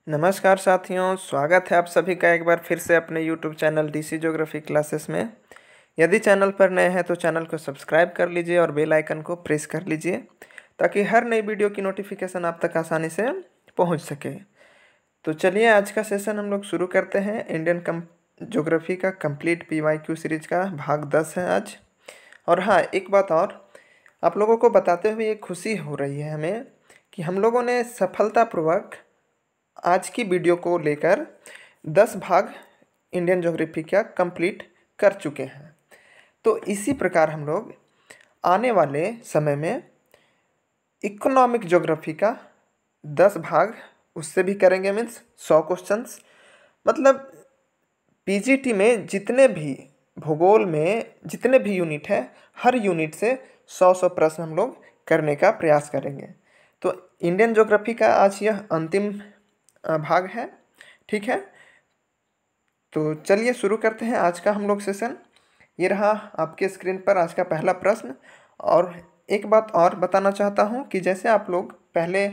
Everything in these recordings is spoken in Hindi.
नमस्कार साथियों, स्वागत है आप सभी का एक बार फिर से अपने YouTube channel DC geography classes में। यदि चैनल पर नए हैं तो चैनल को सब्सक्राइब कर लीजिए और बेल आइकन को प्रेस कर लीजिए ताकि हर नई वीडियो की नोटिफिकेशन आप तक आसानी से पहुंच सके। तो चलिए आज का सेशन हम लोग शुरू करते हैं। इंडियन ज्योग्राफी का कंप्लीट PYQ सीरीज का भाग 10 है आज। और हाँ, एक बात और आप लोगों को बताते हुए एक खुशी हो रही है हमें कि हम लोगों ने सफलतापूर्वक आज की वीडियो को लेकर 10 भाग इंडियन ज्योग्राफी का कंप्लीट कर चुके हैं। तो इसी प्रकार हम लोग आने वाले समय में इकोनॉमिक ज्योग्राफी का 10 भाग उससे भी करेंगे, मीन्स 100 क्वेश्चंस। मतलब पीजीटी में जितने भी भूगोल में जितने भी यूनिट है, हर यूनिट से 100 प्रश्न हम लोग करने का प्रयास करेंगे। तो इंडियन ज्योग्राफी का आज यह अंतिम भाग है, ठीक है। तो चलिए शुरू करते हैं आज का हम लोग सेशन। ये रहा आपके स्क्रीन पर आज का पहला प्रश्न। और एक बात और बताना चाहता हूँ कि जैसे आप लोग पहले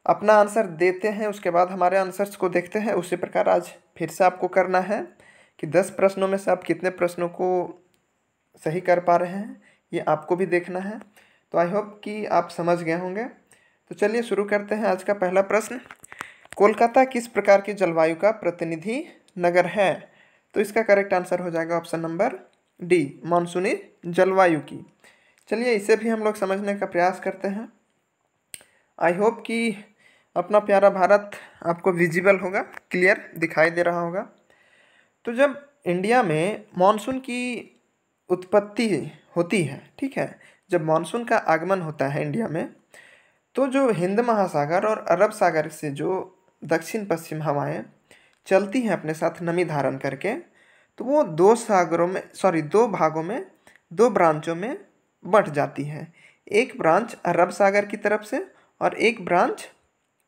अपना आंसर देते हैं, उसके बाद हमारे आंसर्स को देखते हैं, उसी प्रकार आज फिर से आपको करना है कि 10 प्रश्नों में से आप कितने प्रश्नों को सही कर पा रहे हैं, ये आपको भी देखना है। तो आई होप कि आप समझ गए होंगे। तो चलिए शुरू करते हैं आज का पहला प्रश्न। कोलकाता किस प्रकार की जलवायु का प्रतिनिधि नगर है? तो इसका करेक्ट आंसर हो जाएगा ऑप्शन नंबर डी, मानसूनी जलवायु की। चलिए इसे भी हम लोग समझने का प्रयास करते हैं। आई होप कि अपना प्यारा भारत आपको विजिबल होगा, क्लियर दिखाई दे रहा होगा। तो जब इंडिया में मानसून की उत्पत्ति होती है, ठीक है, जब मानसून का आगमन होता है इंडिया में, तो जो हिंद महासागर और अरब सागर से जो दक्षिण पश्चिम हवाएं चलती हैं अपने साथ नमी धारण करके, तो वो दो भागों में, दो ब्रांचों में बंट जाती है। एक ब्रांच अरब सागर की तरफ से और एक ब्रांच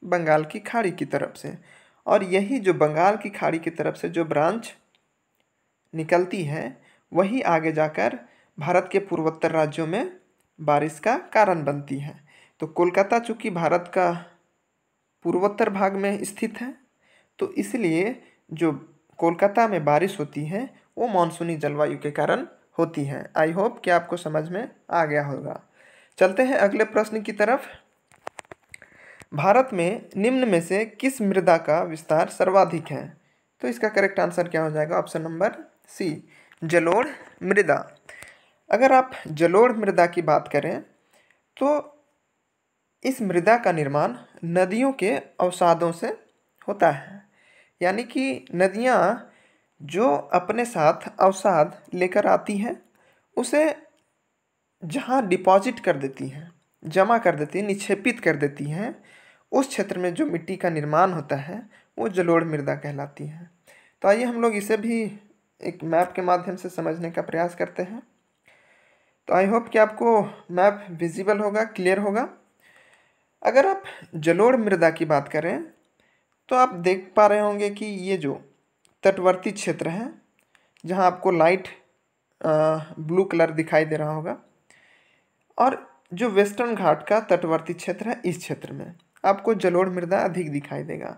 बंगाल की खाड़ी की तरफ से। और यही जो बंगाल की खाड़ी की तरफ से जो ब्रांच निकलती है, वही आगे जाकर भारत के पूर्वोत्तर राज्यों में बारिश का कारण बनती है। तो कोलकाता चूँकि भारत का पूर्वोत्तर भाग में स्थित है, तो इसलिए जो कोलकाता में बारिश होती है वो मानसूनी जलवायु के कारण होती है। आई होप कि आपको समझ में आ गया होगा। चलते हैं अगले प्रश्न की तरफ। भारत में निम्न में से किस मृदा का विस्तार सर्वाधिक है? तो इसका करेक्ट आंसर क्या हो जाएगा? ऑप्शन नंबर सी, जलोढ़ मृदा। अगर आप जलोढ़ मृदा की बात करें तो इस मृदा का निर्माण नदियों के अवसादों से होता है। यानी कि नदियाँ जो अपने साथ अवसाद लेकर आती हैं, उसे जहाँ डिपॉजिट कर देती हैं, जमा कर देती हैं, निक्षेपित कर देती हैं, उस क्षेत्र में जो मिट्टी का निर्माण होता है वो जलोढ़ मृदा कहलाती है। तो आइए हम लोग इसे भी एक मैप के माध्यम से समझने का प्रयास करते हैं। तो आई होप कि आपको मैप विजिबल होगा, क्लियर होगा। अगर आप जलोढ़ मृदा की बात करें तो आप देख पा रहे होंगे कि ये जो तटवर्ती क्षेत्र है, जहाँ आपको लाइट ब्लू कलर दिखाई दे रहा होगा, और जो वेस्टर्न घाट का तटवर्ती क्षेत्र है, इस क्षेत्र में आपको जलोढ़ मृदा अधिक दिखाई देगा।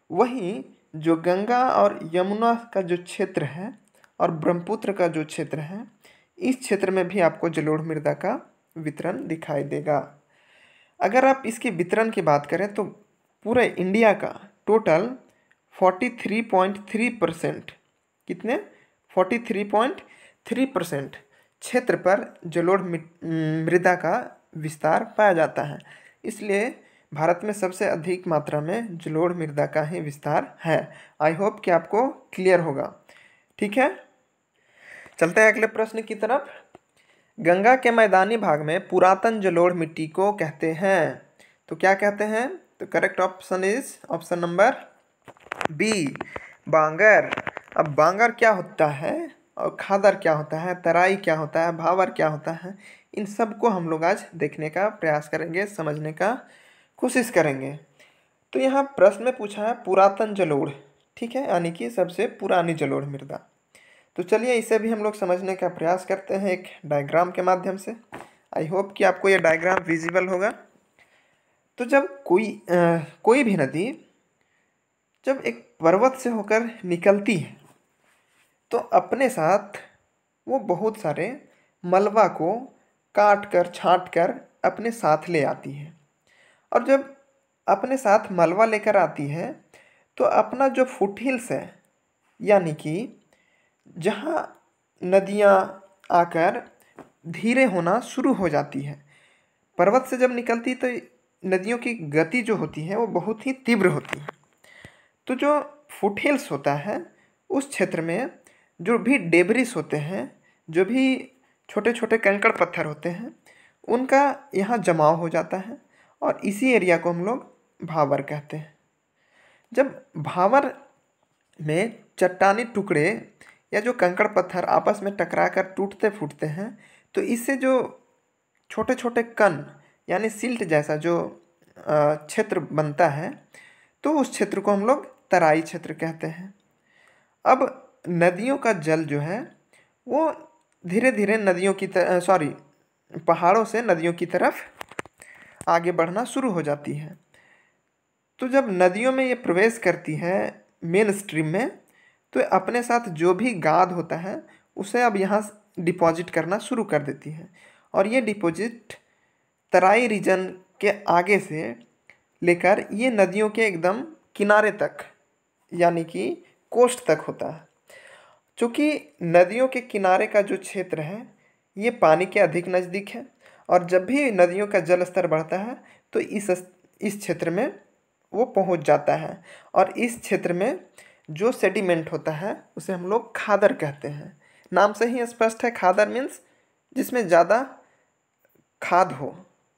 वहीं जो गंगा और यमुना का जो क्षेत्र है और ब्रह्मपुत्र का जो क्षेत्र है, इस क्षेत्र में भी आपको जलोढ़ मृदा का वितरण दिखाई देगा। अगर आप इसके वितरण की बात करें तो पूरे इंडिया का टोटल 43.3%, कितने 43.3% क्षेत्र पर जलोढ़ मृदा का विस्तार पाया जाता है। इसलिए भारत में सबसे अधिक मात्रा में जलोढ़ मृदा का ही विस्तार है। आई होप कि आपको क्लियर होगा, ठीक है। चलते हैं अगले प्रश्न की तरफ। गंगा के मैदानी भाग में पुरातन जलोढ़ मिट्टी को कहते हैं। तो क्या कहते हैं? तो correct option is option number B, बांगर। अब बांगर क्या होता है और खादर क्या होता है, तराई क्या होता है, भावर क्या होता है, इन सब को हम लोग आज देखने का प्रयास करेंगे, समझने का कोशिश करेंगे। तो यहाँ प्रश्न में पूछा है पुरातन जलोढ़, ठीक है, यानी कि सबसे पुरानी जलोढ़ मृदा। तो चलिए इसे भी हम लोग समझने का प्रयास करते हैं एक डायग्राम के माध्यम से। आई होप कि आपको ये डायग्राम विजिबल होगा। तो जब कोई भी नदी जब एक पर्वत से होकर निकलती है तो अपने साथ वो बहुत सारे मलबा को काट कर छाँट कर अपने साथ ले आती है। और जब अपने साथ मलबा लेकर आती है तो अपना जो फुटहिल्स है, यानी कि जहाँ नदियाँ आकर धीरे होना शुरू हो जाती है। पर्वत से जब निकलती तो नदियों की गति जो होती है वो बहुत ही तीव्र होती है। तो जो फुटहिल्स होता है उस क्षेत्र में जो भी डेब्रिस होते हैं, जो भी छोटे छोटे कंकड़ पत्थर होते हैं, उनका यहाँ जमाव हो जाता है और इसी एरिया को हम लोग भावर कहते हैं। जब भावर में चट्टानी टुकड़े या जो कंकड़ पत्थर आपस में टकराकर टूटते फूटते हैं तो इससे जो छोटे छोटे कण यानी सिल्ट जैसा जो क्षेत्र बनता है तो उस क्षेत्र को हम लोग तराई क्षेत्र कहते हैं। अब नदियों का जल जो है वो धीरे धीरे नदियों की पहाड़ों से नदियों की तरफ आगे बढ़ना शुरू हो जाती है। तो जब नदियों में ये प्रवेश करती है मेन स्ट्रीम में तो अपने साथ जो भी गाद होता है उसे अब यहाँ डिपॉजिट करना शुरू कर देती है। और ये डिपॉजिट तराई रीजन के आगे से लेकर ये नदियों के एकदम किनारे तक यानी कि कोस्ट तक होता है। चूँकि नदियों के किनारे का जो क्षेत्र है ये पानी के अधिक नज़दीक है और जब भी नदियों का जल स्तर बढ़ता है तो इस क्षेत्र में वो पहुंच जाता है। और इस क्षेत्र में जो सेडिमेंट होता है उसे हम लोग खादर कहते हैं। नाम से ही स्पष्ट है, खादर मीन्स जिसमें ज़्यादा खाद हो,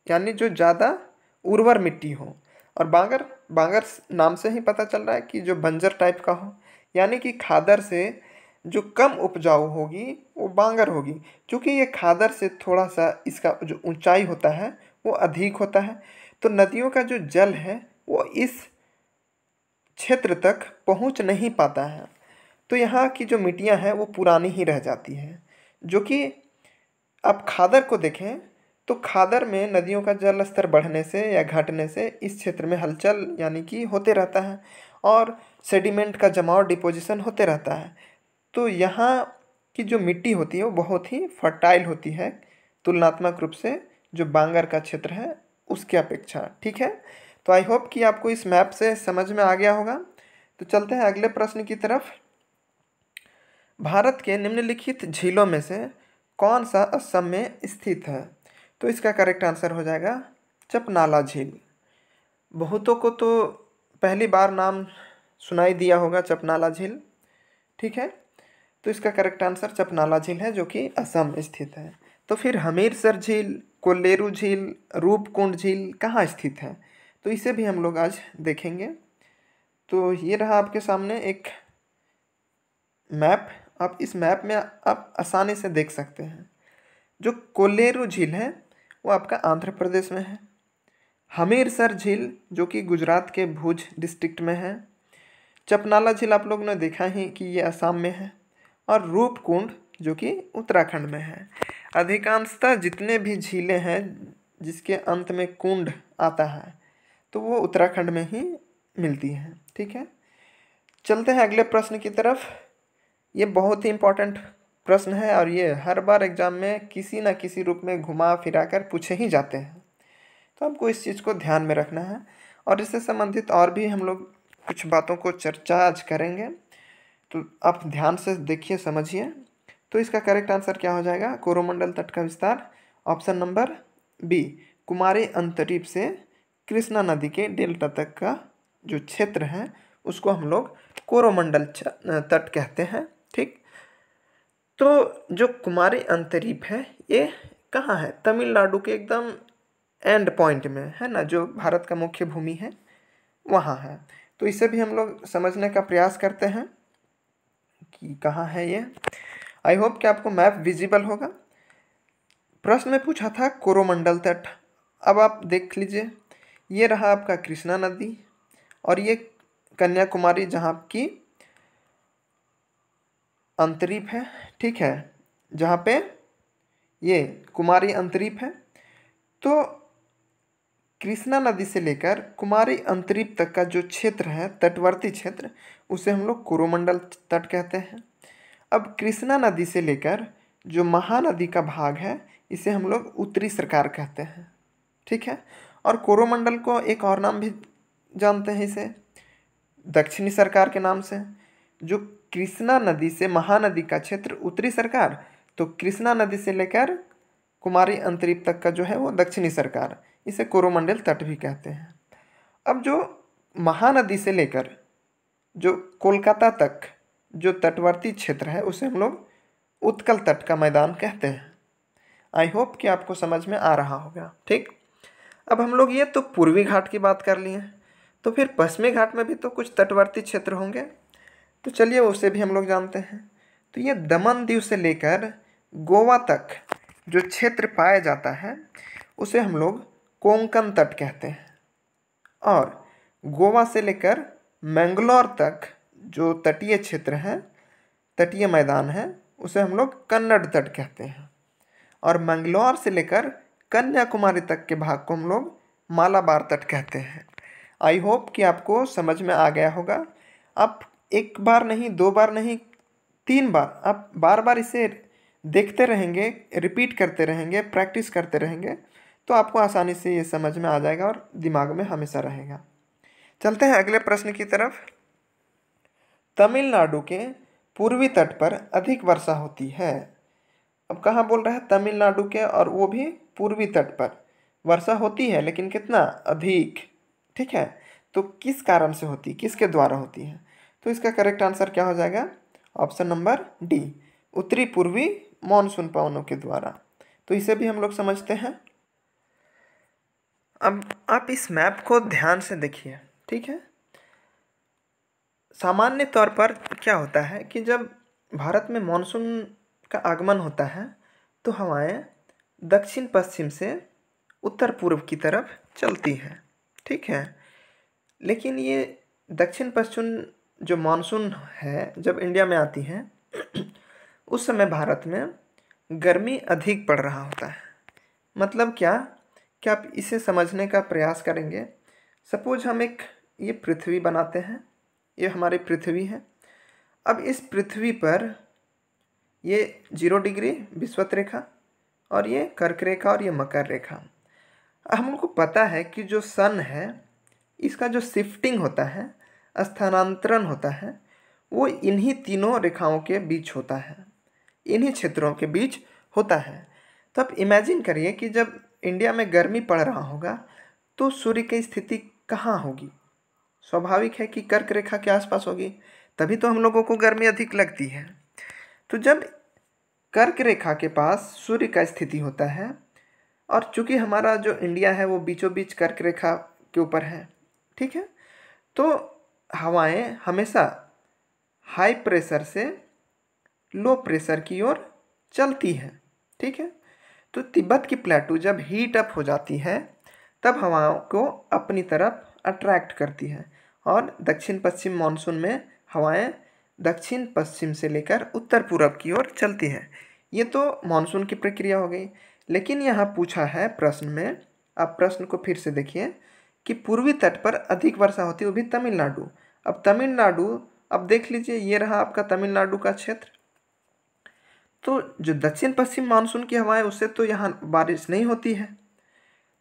यानी जो ज़्यादा उर्वर मिट्टी हो। और बांगर बांगर नाम से ही पता चल रहा है कि जो बंजर टाइप का हो, यानी कि खादर से जो कम उपजाऊ होगी वो बांगर होगी। क्योंकि ये खादर से थोड़ा सा इसका जो ऊंचाई होता है वो अधिक होता है तो नदियों का जो जल है वो इस क्षेत्र तक पहुंच नहीं पाता है। तो यहाँ की जो मिट्टियाँ हैं वो पुरानी ही रह जाती हैं। जो कि आप खादर को देखें तो खादर में नदियों का जल स्तर बढ़ने से या घटने से इस क्षेत्र में हलचल यानी कि होते रहता है और सेडिमेंट का जमाव डिपोजिशन होते रहता है। तो यहाँ की जो मिट्टी होती है वो बहुत ही फर्टाइल होती है तुलनात्मक रूप से जो बांगर का क्षेत्र है उसके अपेक्षा। ठीक है, तो आई होप कि आपको इस मैप से समझ में आ गया होगा। तो चलते हैं अगले प्रश्न की तरफ। भारत के निम्नलिखित झीलों में से कौन सा असम में स्थित है? तो इसका करेक्ट आंसर हो जाएगा चपनाला झील। बहुतों को तो पहली बार नाम सुनाई दिया होगा चपनाला झील। ठीक है, तो इसका करेक्ट आंसर चपनाला झील है जो कि असम स्थित है। तो फिर हमीरसर झील, कोल्लेरू झील, रूपकुंड झील कहाँ स्थित है? तो इसे भी हम लोग आज देखेंगे। तो ये रहा आपके सामने एक मैप। आप इस मैप में आप आसानी से देख सकते हैं। जो कोल्लेरू झील है वो आपका आंध्र प्रदेश में है। हमीरसर झील जो कि गुजरात के भुज डिस्ट्रिक्ट में है। चपनाला झील आप लोगों ने देखा ही कि ये असम में है। और रूपकुंड जो कि उत्तराखंड में है। अधिकांशतः जितने भी झीलें हैं जिसके अंत में कुंड आता है तो वो उत्तराखंड में ही मिलती हैं। ठीक है, चलते हैं अगले प्रश्न की तरफ। ये बहुत ही इम्पोर्टेंट प्रश्न है और ये हर बार एग्जाम में किसी न किसी रूप में घुमा फिरा कर पूछे ही जाते हैं। तो आपको इस चीज़ को ध्यान में रखना है और इससे संबंधित और भी हम लोग कुछ बातों को चर्चा आज करेंगे। तो आप ध्यान से देखिए, समझिए। तो इसका करेक्ट आंसर क्या हो जाएगा? कोरोमंडल तट का विस्तार, ऑप्शन नंबर बी। कुमारी अंतरीप से कृष्णा नदी के डेल्टा तक का जो क्षेत्र है उसको हम लोग कोरोमंडल तट कहते हैं। ठीक, तो जो कुमारी अंतरीप है ये कहाँ है? तमिलनाडु के एकदम एंड पॉइंट में है ना, जो भारत का मुख्य भूमि है वहाँ है। तो इसे भी हम लोग समझने का प्रयास करते हैं कि कहाँ है ये। आई होप कि आपको मैप विजिबल होगा। प्रश्न में पूछा था कोरोमंडल तट। अब आप देख लीजिए, ये रहा आपका कृष्णा नदी और ये कन्याकुमारी जहाँ की अंतरीप है। ठीक है, जहाँ पे ये कुमारी अंतरीप है। तो कृष्णा नदी से लेकर कुमारी अंतरीप तक का जो क्षेत्र है, तटवर्ती क्षेत्र, उसे हम लोग कोरोमंडल तट कहते हैं। अब कृष्णा नदी से लेकर जो महानदी का भाग है, इसे हम लोग उत्तरी सरकार कहते हैं। ठीक है। और कोरोमंडल को एक और नाम भी जानते हैं, इसे दक्षिणी सरकार के नाम से। जो कृष्णा नदी से महानदी का क्षेत्र उत्तरी सरकार, तो कृष्णा नदी से लेकर कुमारी अंतरीप तक का जो है वो दक्षिणी सरकार, इसे कोरोमंडल तट भी कहते हैं। अब जो महानदी से लेकर जो कोलकाता तक जो तटवर्ती क्षेत्र है, उसे हम लोग उत्कल तट का मैदान कहते हैं। आई होप कि आपको समझ में आ रहा होगा। ठीक। अब हम लोग ये तो पूर्वी घाट की बात कर लिए, तो फिर पश्चिमी घाट में भी तो कुछ तटवर्ती क्षेत्र होंगे, तो चलिए उसे भी हम लोग जानते हैं। तो ये दमन दीव से लेकर गोवा तक जो क्षेत्र पाया जाता है, उसे हम लोग कोंकण तट कहते हैं। और गोवा से लेकर मैंगलोर तक जो तटीय क्षेत्र है, तटीय मैदान है, उसे हम लोग कन्नड़ तट कहते हैं। और मैंगलोर से लेकर कन्याकुमारी तक के भाग को हम लोग मालाबार तट कहते हैं। आई होप कि आपको समझ में आ गया होगा। आप एक बार नहीं, दो बार नहीं, 3 बार आप बार बार इसे देखते रहेंगे, रिपीट करते रहेंगे, प्रैक्टिस करते रहेंगे, तो आपको आसानी से ये समझ में आ जाएगा और दिमाग में हमेशा रहेगा। चलते हैं अगले प्रश्न की तरफ। तमिलनाडु के पूर्वी तट पर अधिक वर्षा होती है। अब कहाँ बोल रहा है? तमिलनाडु के, और वो भी पूर्वी तट पर वर्षा होती है, लेकिन कितना? अधिक। ठीक है। तो किस कारण से होती, किसके द्वारा होती है? तो इसका करेक्ट आंसर क्या हो जाएगा? ऑप्शन नंबर डी, उत्तरी पूर्वी मानसून पवनों के द्वारा। तो इसे भी हम लोग समझते हैं। अब आप इस मैप को ध्यान से देखिए। ठीक है। सामान्य तौर पर क्या होता है कि जब भारत में मानसून का आगमन होता है, तो हवाएं दक्षिण पश्चिम से उत्तर पूर्व की तरफ चलती हैं। ठीक है। लेकिन ये दक्षिण पश्चिम जो मानसून है, जब इंडिया में आती है, उस समय भारत में गर्मी अधिक पड़ रहा होता है। मतलब क्या आप इसे समझने का प्रयास करेंगे। सपोज हम एक ये पृथ्वी बनाते हैं, ये हमारी पृथ्वी है। अब इस पृथ्वी पर ये 0 डिग्री विषुवत रेखा, और ये कर्क रेखा, और ये मकर रेखा। हमको पता है कि जो सन है, इसका जो शिफ्टिंग होता है, स्थानांतरण होता है, वो इन्हीं तीनों रेखाओं के बीच होता है, इन्हीं क्षेत्रों के बीच होता है। तो आप इमेजिन करिए कि जब इंडिया में गर्मी पड़ रहा होगा, तो सूर्य की स्थिति कहाँ होगी? स्वाभाविक है कि कर्क रेखा के आसपास होगी, तभी तो हम लोगों को गर्मी अधिक लगती है। तो जब कर्क रेखा के पास सूर्य का स्थिति होता है, और चूंकि हमारा जो इंडिया है वो बीचों बीच कर्क रेखा के ऊपर है, ठीक है, तो हवाएं हमेशा हाई प्रेशर से लो प्रेशर की ओर चलती है। ठीक है। तो तिब्बत की प्लेटू जब हीट अप हो जाती है, तब हवाओं को अपनी तरफ अट्रैक्ट करती है, और दक्षिण पश्चिम मानसून में हवाएं दक्षिण पश्चिम से लेकर उत्तर पूरब की ओर चलती हैं। ये तो मानसून की प्रक्रिया हो गई। लेकिन यहाँ पूछा है प्रश्न में, आप प्रश्न को फिर से देखिए, कि पूर्वी तट पर अधिक वर्षा होती है, वो भी तमिलनाडु। अब तमिलनाडु, अब देख लीजिए, ये रहा आपका तमिलनाडु का क्षेत्र। तो जो दक्षिण पश्चिम मानसून की हवाएं, उससे तो यहाँ बारिश नहीं होती है,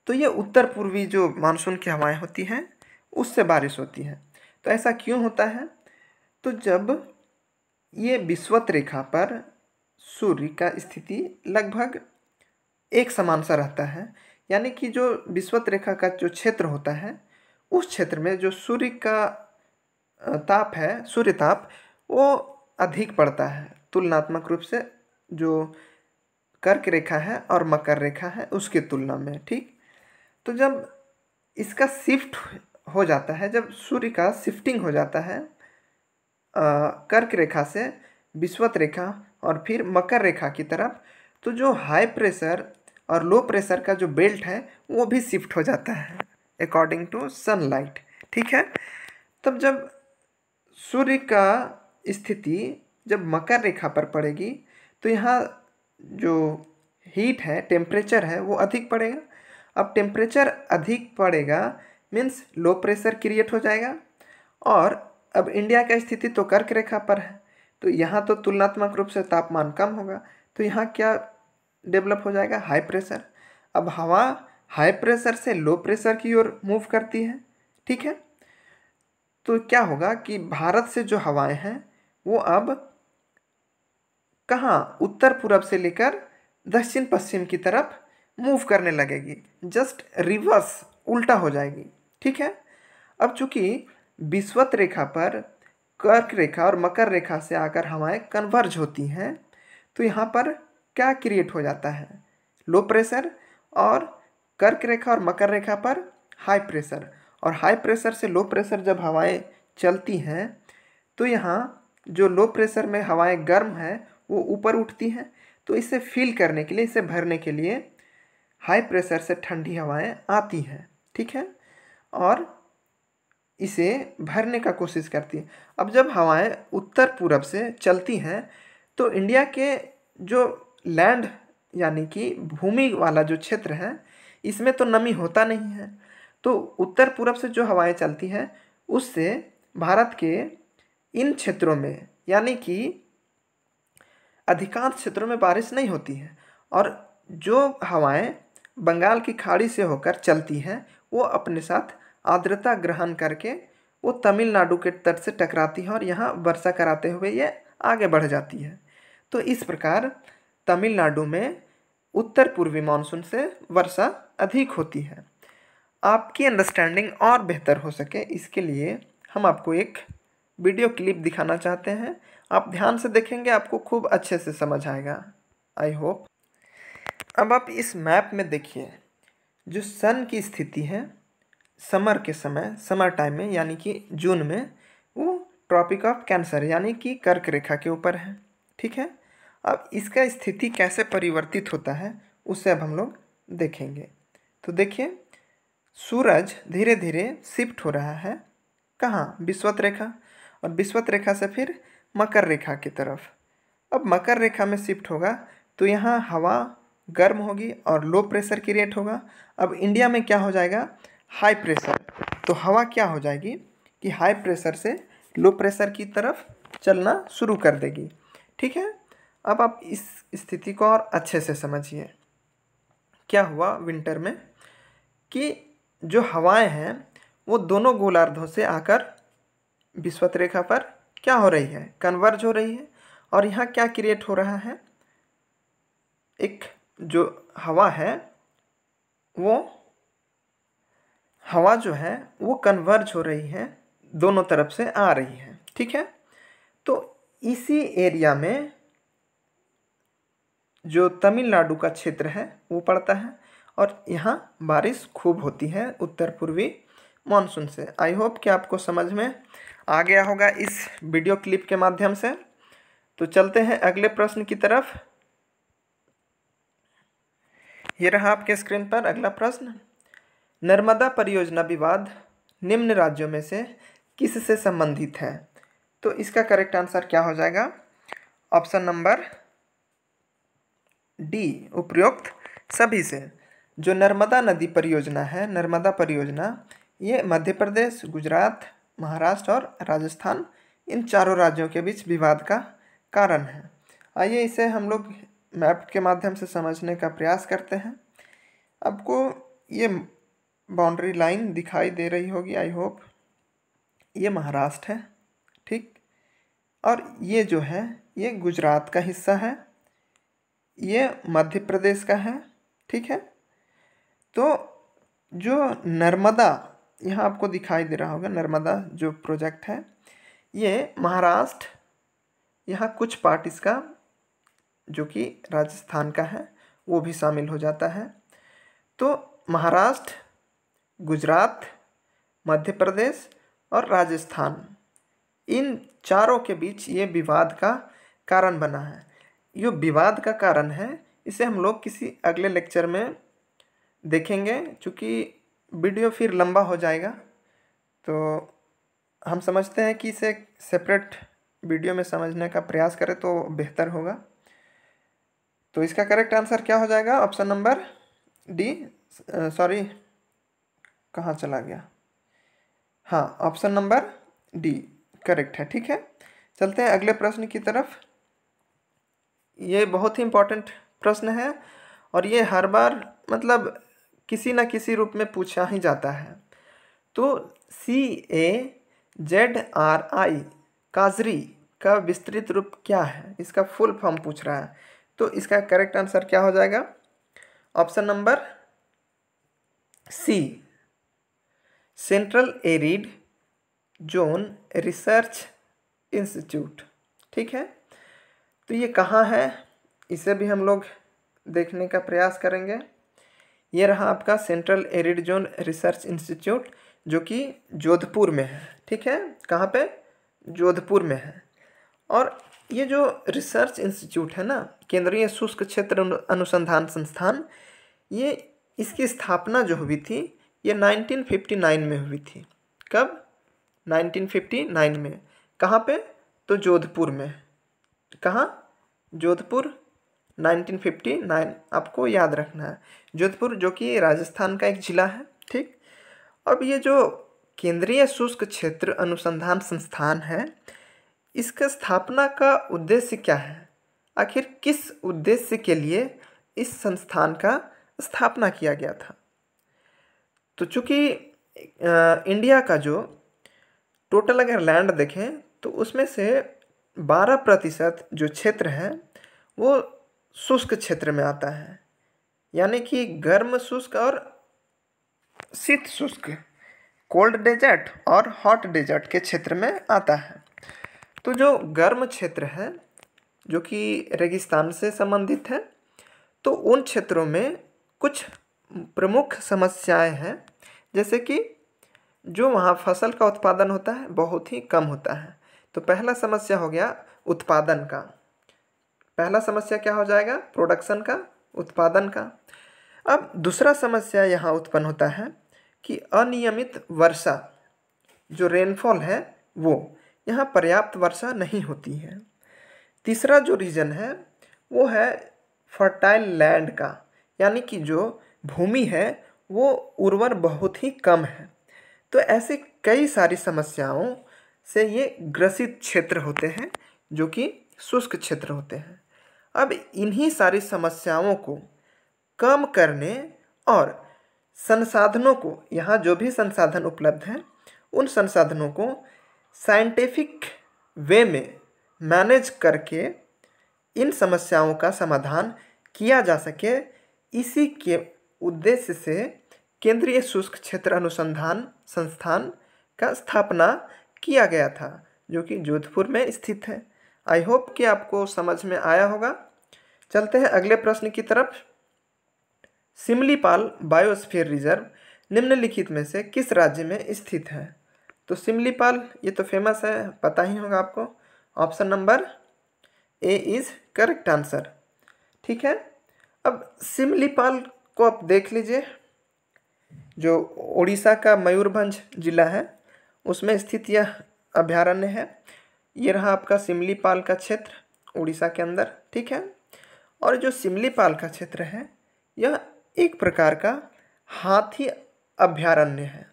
तो ये उत्तर पूर्वी जो मानसून की हवाएं होती हैं, उससे बारिश होती है। तो ऐसा क्यों होता है? तो जब ये विषुवत रेखा पर सूर्य का स्थिति लगभग एक समान सा रहता है, यानी कि जो विषुवत रेखा का जो क्षेत्र होता है, उस क्षेत्र में जो सूर्य का ताप है, सूर्य ताप, वो अधिक पड़ता है तुलनात्मक रूप से जो कर्क रेखा है और मकर रेखा है उसके तुलना में। ठीक। तो जब इसका शिफ्ट हो जाता है, जब सूर्य का शिफ्टिंग हो जाता है कर्क रेखा से विषुवत रेखा और फिर मकर रेखा की तरफ, तो जो हाई प्रेशर और लो प्रेशर का जो बेल्ट है वो भी शिफ्ट हो जाता है अकॉर्डिंग टू सनलाइट। ठीक है। तब जब सूर्य का स्थिति जब मकर रेखा पर पड़ेगी, तो यहाँ जो हीट है, टेम्परेचर है, वो अधिक पड़ेगा। अब टेम्परेचर अधिक पड़ेगा मीन्स लो प्रेशर क्रिएट हो जाएगा। और अब इंडिया का स्थिति तो कर्क रेखा पर है, तो यहाँ तो तुलनात्मक रूप से तापमान कम होगा, तो यहाँ क्या डेवलप हो जाएगा, हाई प्रेशर। अब हवा हाई प्रेशर से लो प्रेशर की ओर मूव करती है, ठीक है। तो क्या होगा कि भारत से जो हवाएं हैं वो अब कहाँ, उत्तर पूरब से लेकर दक्षिण पश्चिम की तरफ मूव करने लगेगी, जस्ट रिवर्स, उल्टा हो जाएगी, ठीक है। अब चूंकि विषुवत रेखा पर कर्क रेखा और मकर रेखा से आकर हवाएं कन्वर्ज होती हैं, तो यहाँ पर क्या क्रिएट हो जाता है, लो प्रेशर, और कर्क रेखा और मकर रेखा पर हाई प्रेशर। और हाई प्रेशर से लो प्रेशर जब हवाएं चलती हैं तो यहाँ जो लो प्रेशर में हवाएं गर्म हैं वो ऊपर उठती हैं, तो इसे फील करने के लिए, इसे भरने के लिए हाई प्रेशर से ठंडी हवाएं आती हैं, ठीक है, और इसे भरने का कोशिश करती है। अब जब हवाएं उत्तर पूरब से चलती हैं तो इंडिया के जो लैंड यानी कि भूमि वाला जो क्षेत्र है इसमें तो नमी होता नहीं है, तो उत्तर पूरब से जो हवाएं चलती हैं उससे भारत के इन क्षेत्रों में यानी कि अधिकांश क्षेत्रों में बारिश नहीं होती है। और जो हवाएं बंगाल की खाड़ी से होकर चलती हैं वो अपने साथ आर्द्रता ग्रहण करके वो तमिलनाडु के तट से टकराती है और यहाँ वर्षा कराते हुए ये आगे बढ़ जाती है। तो इस प्रकार तमिलनाडु में उत्तर पूर्वी मानसून से वर्षा अधिक होती है। आपकी अंडरस्टैंडिंग और बेहतर हो सके इसके लिए हम आपको एक वीडियो क्लिप दिखाना चाहते हैं। आप ध्यान से देखेंगे आपको खूब अच्छे से समझ आएगा, आई होप। अब आप इस मैप में देखिए, जो सन की स्थिति है समर के समय, समर टाइम में यानी कि जून में, वो ट्रॉपिक ऑफ कैंसर यानी कि कर्क रेखा के ऊपर है, ठीक है। अब इसका स्थिति कैसे परिवर्तित होता है उससे अब हम लोग देखेंगे। तो देखिए, सूरज धीरे धीरे शिफ्ट हो रहा है कहाँ, विषुवत रेखा, और विषुवत रेखा से फिर मकर रेखा की तरफ। अब मकर रेखा में शिफ्ट होगा तो यहाँ हवा गर्म होगी और लो प्रेशर क्रिएट होगा। अब इंडिया में क्या हो जाएगा, हाई प्रेशर, तो हवा क्या हो जाएगी कि हाई प्रेशर से लो प्रेशर की तरफ चलना शुरू कर देगी, ठीक है। अब आप इस स्थिति को और अच्छे से समझिए। क्या हुआ विंटर में कि जो हवाएं हैं वो दोनों गोलार्धों से आकर विषुवत रेखा पर क्या हो रही है, कन्वर्ज हो रही है। और यहाँ क्या क्रिएट हो रहा है, एक जो हवा है वो हवा जो है वो कन्वर्ज हो रही है, दोनों तरफ से आ रही है, ठीक है। तो इसी एरिया में जो तमिलनाडु का क्षेत्र है वो पड़ता है और यहाँ बारिश खूब होती है उत्तर पूर्वी मानसून से। आई होप कि आपको समझ में आ गया होगा इस वीडियो क्लिप के माध्यम से। तो चलते हैं अगले प्रश्न की तरफ। ये रहा आपके स्क्रीन पर अगला प्रश्न। नर्मदा परियोजना विवाद निम्न राज्यों में से किससे संबंधित है? तो इसका करेक्ट आंसर क्या हो जाएगा, ऑप्शन नंबर डी, उपरोक्त सभी से। जो नर्मदा नदी परियोजना है, नर्मदा परियोजना, ये मध्य प्रदेश, गुजरात, महाराष्ट्र और राजस्थान, इन चारों राज्यों के बीच विवाद का कारण है। आइए इसे हम लोग मैप के माध्यम से समझने का प्रयास करते हैं। आपको ये बाउंड्री लाइन दिखाई दे रही होगी, आई होप। ये महाराष्ट्र है, ठीक, और ये जो है ये गुजरात का हिस्सा है, ये मध्य प्रदेश का है, ठीक है। तो जो नर्मदा यहाँ आपको दिखाई दे रहा होगा, नर्मदा जो प्रोजेक्ट है ये महाराष्ट्र, यहाँ कुछ पार्ट इसका जो कि राजस्थान का है वो भी शामिल हो जाता है। तो महाराष्ट्र, गुजरात, मध्य प्रदेश और राजस्थान, इन चारों के बीच ये विवाद का कारण बना है। ये विवाद का कारण है इसे हम लोग किसी अगले लेक्चर में देखेंगे, क्योंकि वीडियो फिर लंबा हो जाएगा। तो हम समझते हैं कि इसे सेपरेट वीडियो में समझने का प्रयास करें तो बेहतर होगा। तो इसका करेक्ट आंसर क्या हो जाएगा, ऑप्शन नंबर डी, सॉरी, कहाँ चला गया, हाँ ऑप्शन नंबर डी करेक्ट है। ठीक है, चलते हैं अगले प्रश्न की तरफ। ये बहुत ही इम्पोर्टेंट प्रश्न है और ये हर बार मतलब किसी न किसी रूप में पूछा ही जाता है। तो CAZRI काजरी का विस्तृत रूप क्या है, इसका फुल फॉर्म पूछ रहा है। तो इसका करेक्ट आंसर क्या हो जाएगा, option number C, central arid zone research institute. ठीक है, तो ये कहाँ है, इसे भी हम लोग देखने का प्रयास करेंगे। ये रहा आपका central arid zone research institute, जो कि जोधपुर में है। ठीक है, कहाँ पे, जोधपुर में है। और ये जो रिसर्च इंस्टीट्यूट है ना, केंद्रीय शुष्क क्षेत्र अनुसंधान संस्थान, ये इसकी स्थापना जो हुई थी ये 1959 में हुई थी। कब, 1959 में। कहाँ पे, तो जोधपुर में। कहाँ, जोधपुर, 1959 आपको याद रखना है। जोधपुर जो कि राजस्थान का एक जिला है। ठीक, अब ये जो केंद्रीय शुष्क क्षेत्र अनुसंधान संस्थान है, इसका स्थापना का उद्देश्य क्या है, आखिर किस उद्देश्य के लिए इस संस्थान का स्थापना किया गया था। तो चूँकि इंडिया का जो टोटल अगर लैंड देखें तो उसमें से 12% जो क्षेत्र है वो शुष्क क्षेत्र में आता है, यानी कि गर्म शुष्क और शीत शुष्क, कोल्ड डेजर्ट और हॉट डेजर्ट के क्षेत्र में आता है। तो जो गर्म क्षेत्र है जो कि रेगिस्तान से संबंधित है, तो उन क्षेत्रों में कुछ प्रमुख समस्याएं हैं, जैसे कि जो वहाँ फसल का उत्पादन होता है बहुत ही कम होता है। तो पहला समस्या हो गया उत्पादन का, पहला समस्या क्या हो जाएगा, प्रोडक्शन का, उत्पादन का। अब दूसरा समस्या यहाँ उत्पन्न होता है कि अनियमित वर्षा, जो रेनफॉल है वो यहाँ पर्याप्त वर्षा नहीं होती है। तीसरा जो रीज़न है वो है फर्टाइल लैंड का, यानी कि जो भूमि है वो उर्वर बहुत ही कम है। तो ऐसे कई सारी समस्याओं से ये ग्रसित क्षेत्र होते हैं जो कि शुष्क क्षेत्र होते हैं। अब इन्हीं सारी समस्याओं को कम करने और संसाधनों को, यहाँ जो भी संसाधन उपलब्ध हैं उन संसाधनों को साइंटिफिक वे में मैनेज करके इन समस्याओं का समाधान किया जा सके, इसी के उद्देश्य से केंद्रीय शुष्क क्षेत्र अनुसंधान संस्थान का स्थापना किया गया था, जो कि जोधपुर में स्थित है। आई होप कि आपको समझ में आया होगा। चलते हैं अगले प्रश्न की तरफ। सिमलीपाल बायोस्फीयर रिजर्व निम्नलिखित में से किस राज्य में स्थित है। तो सिमलीपाल ये तो फेमस है, पता ही होगा आपको। Option number A is correct answer. ठीक है, अब सिमलीपाल को आप देख लीजिए, जो उड़ीसा का मयूरभंज जिला है उसमें स्थित यह अभयारण्य है। ये रहा आपका सिमलीपाल का क्षेत्र उड़ीसा के अंदर। ठीक है, और जो सिमलीपाल का क्षेत्र है यह एक प्रकार का हाथी अभयारण्य है।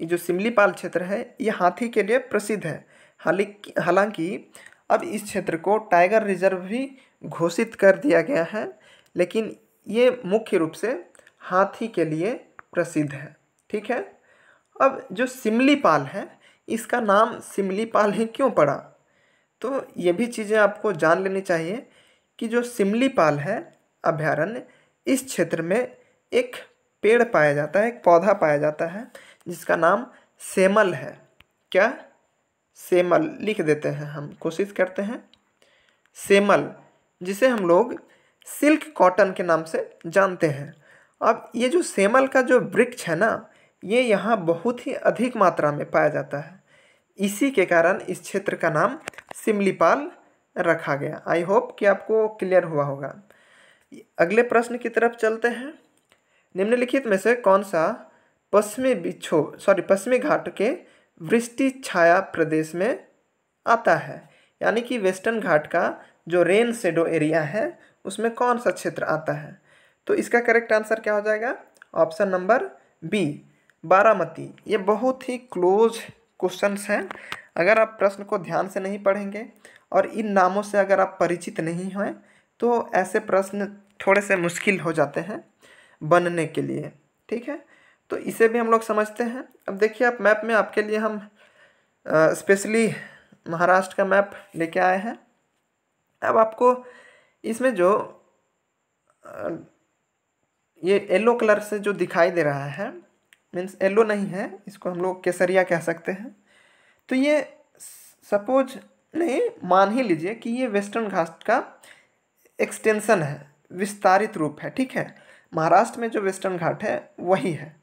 ये जो सिमलीपाल क्षेत्र है ये हाथी के लिए प्रसिद्ध है। हालांकि अब इस क्षेत्र को टाइगर रिजर्व भी घोषित कर दिया गया है, लेकिन ये मुख्य रूप से हाथी के लिए प्रसिद्ध है। ठीक है, अब जो सिमलीपाल है इसका नाम सिमलीपाल ही क्यों पड़ा, तो ये भी चीज़ें आपको जान लेनी चाहिए कि जो सिमलीपाल है अभयारण्य, इस क्षेत्र में एक पेड़ पाया जाता है, एक पौधा पाया जाता है जिसका नाम सेमल है। क्या, सेमल लिख देते हैं, हम कोशिश करते हैं। सेमल, जिसे हम लोग सिल्क कॉटन के नाम से जानते हैं। अब ये जो सेमल का जो वृक्ष है ना, ये यहाँ बहुत ही अधिक मात्रा में पाया जाता है, इसी के कारण इस क्षेत्र का नाम सिमलीपाल रखा गया। आई होप कि आपको क्लियर हुआ होगा। अगले प्रश्न की तरफ चलते हैं। निम्नलिखित में से कौन सा पश्चिमी घाट के वृष्टि छाया प्रदेश में आता है, यानी कि वेस्टर्न घाट का जो रेन शेडो एरिया है उसमें कौन सा क्षेत्र आता है। तो इसका करेक्ट आंसर क्या हो जाएगा, ऑप्शन नंबर बी बारामती। ये बहुत ही क्लोज क्वेश्चंस हैं। अगर आप प्रश्न को ध्यान से नहीं पढ़ेंगे और इन नामों से अगर आप परिचित नहीं हैं तो ऐसे प्रश्न थोड़े से मुश्किल हो जाते हैं बनने के लिए। ठीक है, तो इसे भी हम लोग समझते हैं। अब देखिए, आप मैप में आपके लिए हम स्पेशली महाराष्ट्र का मैप लेके आए हैं। अब आपको इसमें जो ये येलो कलर से जो दिखाई दे रहा है, मीन्स येलो नहीं है, इसको हम लोग केसरिया कह सकते हैं। तो ये सपोज नहीं, मान ही लीजिए कि ये वेस्टर्न घाट का एक्सटेंशन है, विस्तारित रूप है। ठीक है, महाराष्ट्र में जो वेस्टर्न घाट है वही है।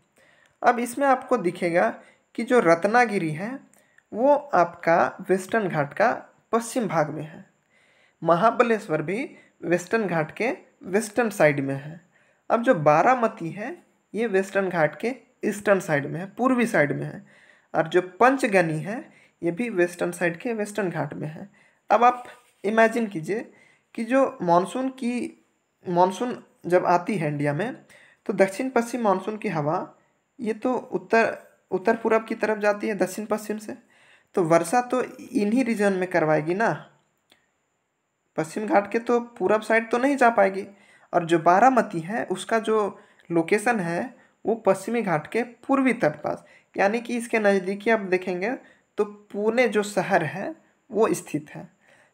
अब इसमें आपको दिखेगा कि जो रत्नागिरी है वो आपका वेस्टर्न घाट का पश्चिम भाग में है। महाबलेश्वर भी वेस्टर्न घाट के वेस्टर्न साइड में है। अब जो बारामती है ये वेस्टर्न घाट के ईस्टर्न साइड में है, पूर्वी साइड में है। और जो पंचगनी है ये भी वेस्टर्न साइड के वेस्टर्न घाट में है। अब आप इमेजिन कीजिए कि जो मानसून जब आती है इंडिया में तो दक्षिण पश्चिम मानसून की हवा ये तो उत्तर पूरब की तरफ जाती है दक्षिण पश्चिम से, तो वर्षा तो इन्हीं रीजन में करवाएगी ना, पश्चिम घाट के तो पूरब साइड तो नहीं जा पाएगी। और जो बारामती है उसका जो लोकेशन है वो पश्चिमी घाट के पूर्वी तट पास, यानी कि इसके नज़दीकी आप देखेंगे तो पुणे जो शहर है वो स्थित है।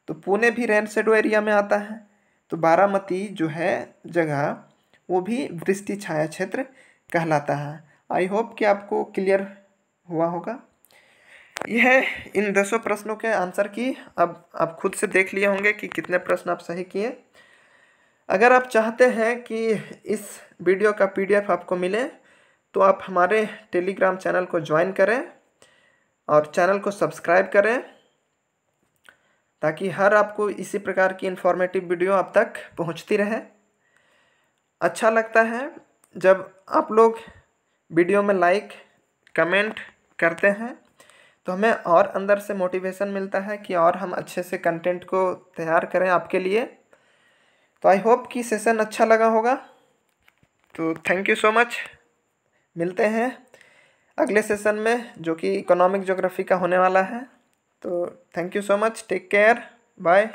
तो पुणे भी रेन शेडो एरिया में आता है। तो बारामती जो है जगह वो भी वृष्टि छाया क्षेत्र कहलाता है। आई होप कि आपको क्लियर हुआ होगा। यह इन 10 प्रश्नों के आंसर की अब आप खुद से देख लिए होंगे कि कितने प्रश्न आप सही किए। अगर आप चाहते हैं कि इस वीडियो का PDF आपको मिले तो आप हमारे टेलीग्राम चैनल को ज्वाइन करें और चैनल को सब्सक्राइब करें, ताकि हर आपको इसी प्रकार की इन्फॉर्मेटिव वीडियो आप तक पहुंचती रहे। अच्छा लगता है जब आप लोग वीडियो में लाइक कमेंट करते हैं, तो हमें और अंदर से मोटिवेशन मिलता है कि और हम अच्छे से कंटेंट को तैयार करें आपके लिए। तो आई होप कि सेशन अच्छा लगा होगा। तो थैंक यू सो मच। मिलते हैं अगले सेशन में जो कि इकोनॉमिक ज्योग्राफी का होने वाला है। तो thank you so much, take care, bye.